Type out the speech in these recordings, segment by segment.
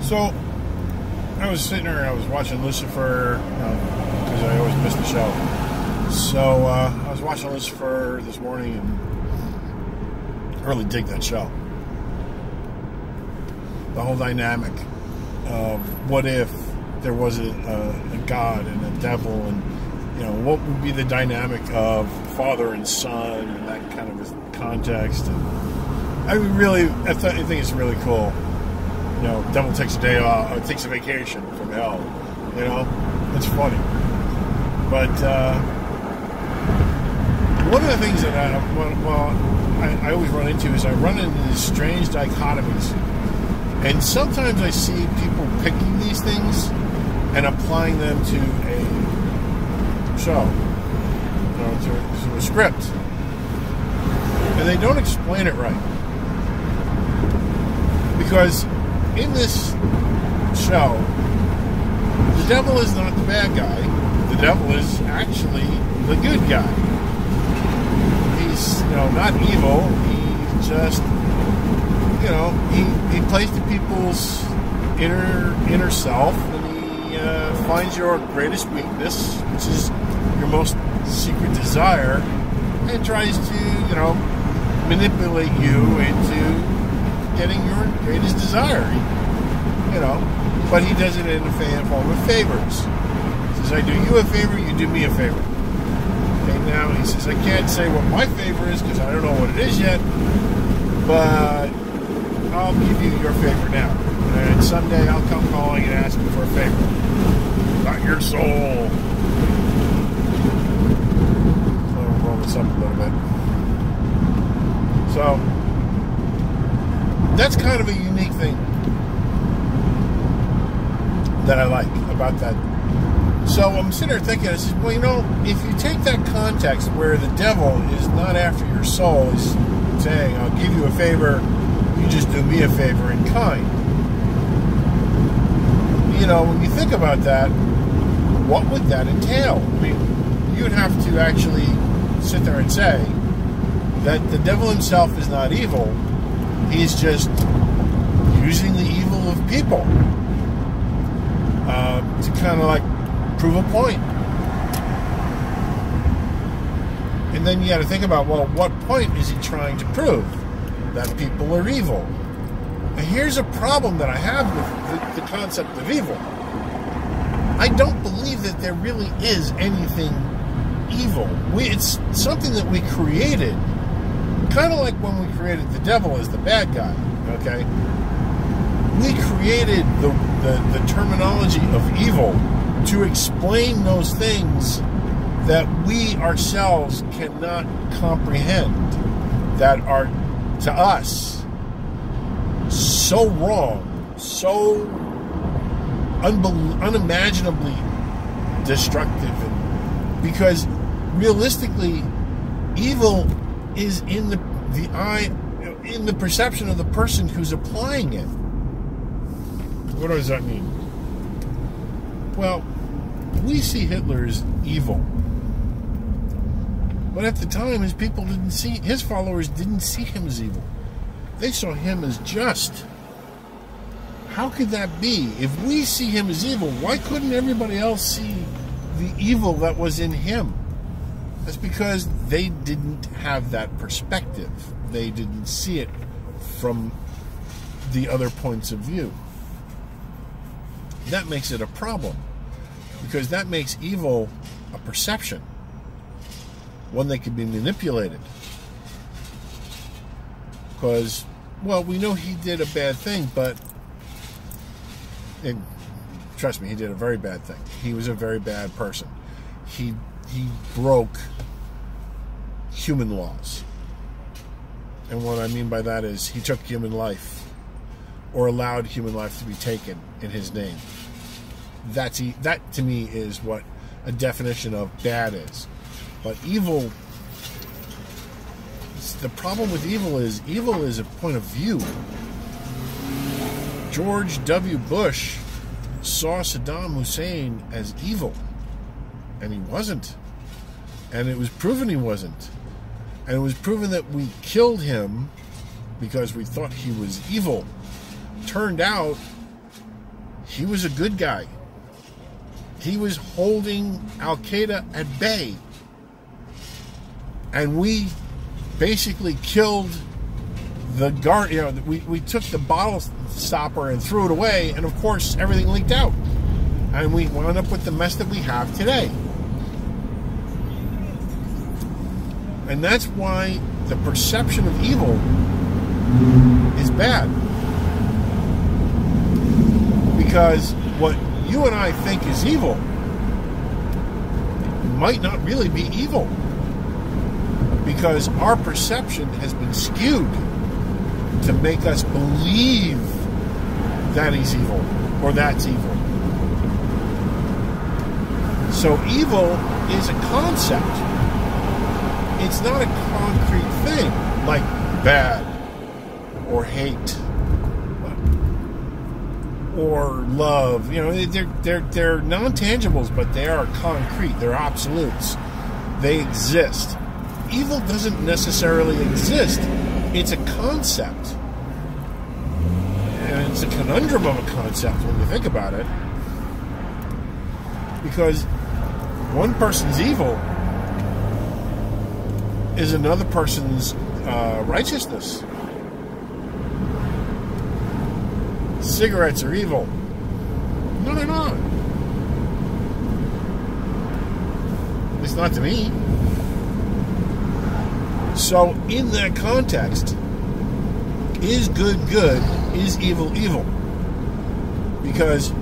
So, I was sitting there and I was watching Lucifer, because I always miss the show. So, I was watching Lucifer this morning and I really dig that show. The whole dynamic of what if there was a God and a devil, and what would be the dynamic of father and son and that kind of a context. And I think it's really cool. Devil takes a day off, or takes a vacation from hell. It's funny. But one of the things that I always run into is I run into these strange dichotomies. And sometimes I see people picking these things and applying them to a show, to a script. And they don't explain it right. Because in this show, the devil is not the bad guy. The devil is actually the good guy. He's, not evil. He's just, he plays to people's inner self, and he finds your greatest weakness, which is your most secret desire, and tries to, manipulate you into getting your greatest desire. But he does it in a form of favors. He says, I do you a favor, you do me a favor. Okay, now he says, I can't say what my favor is because I don't know what it is yet, but I'll give you your favor now. And someday I'll come calling and ask you for a favor. Not your soul. I'll roll this up a little bit. So, that's kind of a unique thing that I like about that. So I'm sitting there thinking, I said, well, if you take that context where the devil is not after your soul, he's saying, I'll give you a favor, you just do me a favor in kind. When you think about that, what would that entail? I mean, you'd have to actually sit there and say that the devil himself is not evil. He's just using the evil of people to kind of like prove a point. And then you got to think about, well, what point is he trying to prove? That people are evil. And here's a problem that I have with the concept of evil. I don't believe that there really is anything evil. It's something that we created. Kind of like when we created the devil as the bad guy, okay? We created the terminology of evil to explain those things that we ourselves cannot comprehend, that are, to us, so wrong, so unimaginably destructive. Because realistically, evil is in the eye, in the perception of the person who's applying it. What does that mean? Well, we see Hitler as evil, but at the time, his followers didn't see him as evil. They saw him as just. How could that be? If we see him as evil, why couldn't everybody else see the evil that was in him? That's because they didn't have that perspective. They didn't see it from the other points of view. That makes it a problem, because that makes evil a perception, one that can be manipulated. Because, well, we know he did a bad thing, but, and trust me, he did a very bad thing. He was a very bad person. He broke human laws. And what I mean by that is he took human life, or allowed human life to be taken in his name. That to me is what a definition of bad is. But evil, the problem with evil is a point of view. George W. Bush saw Saddam Hussein as evil, and he wasn't. And it was proven he wasn't. And it was proven that we killed him because we thought he was evil. Turned out He was a good guy. He was holding Al-Qaeda at bay. And we basically killed the guard. You know, we took the bottle stopper and threw it away, and of course everything leaked out. And we wound up with the mess that we have today. And that's why the perception of evil is bad. Because what you and I think is evil might not really be evil. Because our perception has been skewed to make us believe that he's evil or that's evil. So evil is a concept. It's not a concrete thing like bad or hate or love. You know, they're non-tangibles, but they are concrete. They're absolutes. They exist. Evil doesn't necessarily exist. It's a concept. And it's a conundrum of a concept when you think about it. Because one person's evil is another person's righteousness. Cigarettes are evil. No, they're not. At least not to me. So, in that context, is good good? Is evil evil? Because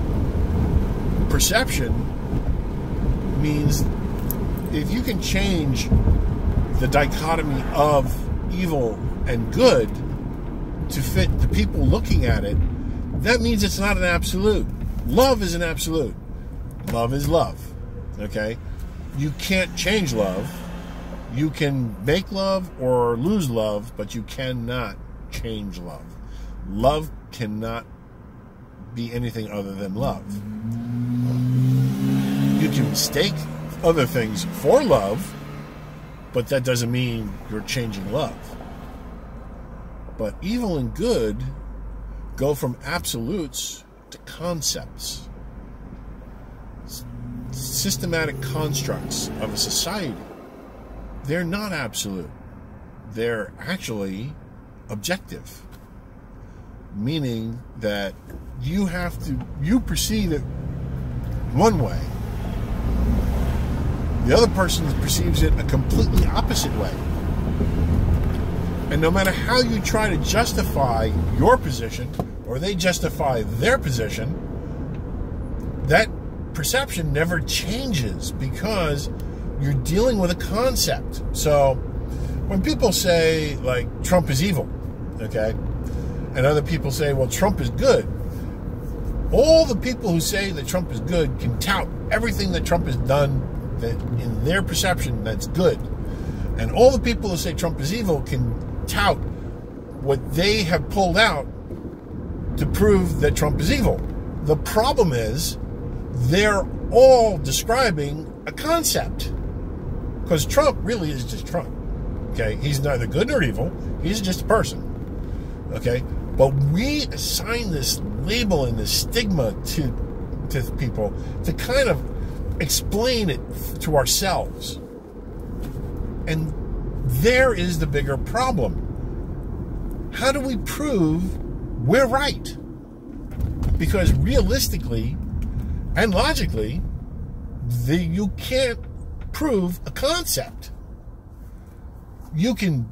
perception means if you can change the dichotomy of evil and good to fit the people looking at it, that means it's not an absolute. Love is an absolute. Love is love. Okay? You can't change love. You can make love or lose love, but you cannot change love. Love cannot be anything other than love. You can mistake other things for love, but that doesn't mean you're changing love. But evil and good go from absolutes to concepts, systematic constructs of a society. They're not absolute. They're actually objective, meaning that you perceive it one way. The other person perceives it a completely opposite way. And no matter how you try to justify your position, or they justify their position, that perception never changes because you're dealing with a concept. So when people say, like, Trump is evil, okay, and other people say, well, Trump is good, all the people who say that Trump is good can tout everything that Trump has done that in their perception that's good. And all the people who say Trump is evil can tout what they have pulled out to prove that Trump is evil. The problem is they're all describing a concept. Because Trump really is just Trump. Okay? He's neither good nor evil. He's just a person. Okay? But we assign this label and this stigma to people to kind of explain it to ourselves. And there is the bigger problem. How do we prove we're right? Because realistically and logically, you can't prove a concept. You can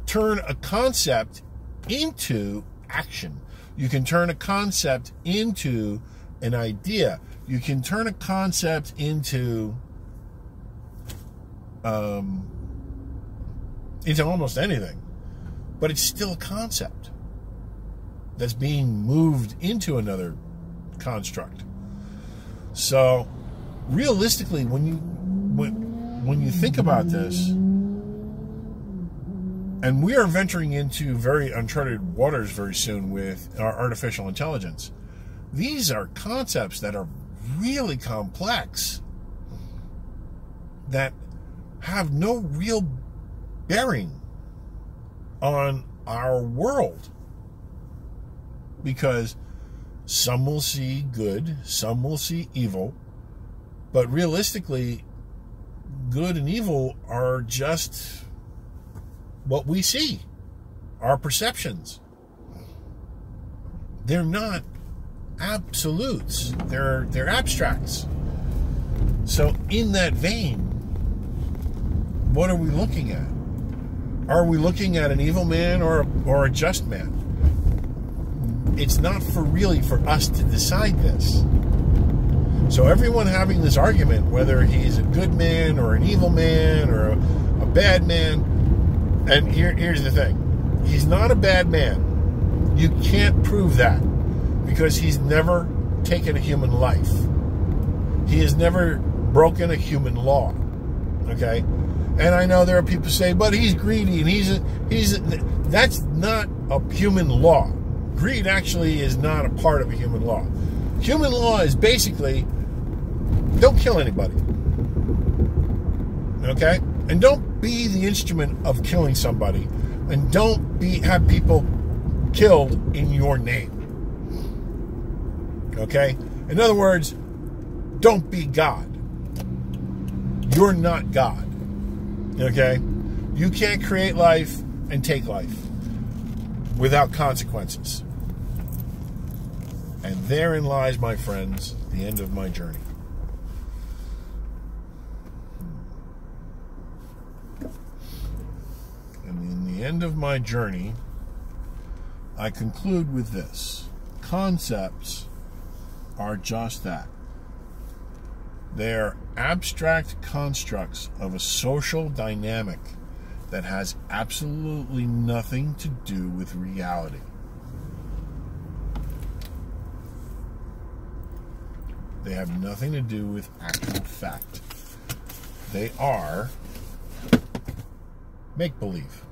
turn a concept into action. You can turn a concept into an idea. You can turn a concept into almost anything. But it's still a concept that's being moved into another construct. So realistically, when you think about this, and we are venturing into very uncharted waters very soon with our artificial intelligence, these are concepts that are really complex, that have no real bearing on our world. Because Some will see good, some will see evil. But realistically, good and evil are just what we see, our perceptions. They're not absolutes. They're abstracts. So in that vein, what are we looking at? Are we looking at an evil man or a just man? It's not really for us to decide this. So everyone having this argument, whether he's a good man or an evil man or a bad man, and here's the thing. He's not a bad man. You can't prove that because he's never taken a human life. He has never broken a human law. Okay? And I know there are people who say, but he's greedy and that's not a human law. Greed actually is not a part of a human law. Human law is basically don't kill anybody. Okay? And don't be the instrument of killing somebody. And don't have people killed in your name. Okay? In other words, don't be God. You're not God. Okay? You can't create life and take life without consequences. And therein lies, my friends, the end of my journey. And in the end of my journey, I conclude with this. Concepts are just that. They are abstract constructs of a social dynamic that has absolutely nothing to do with reality. They have nothing to do with actual fact. They are make-believe.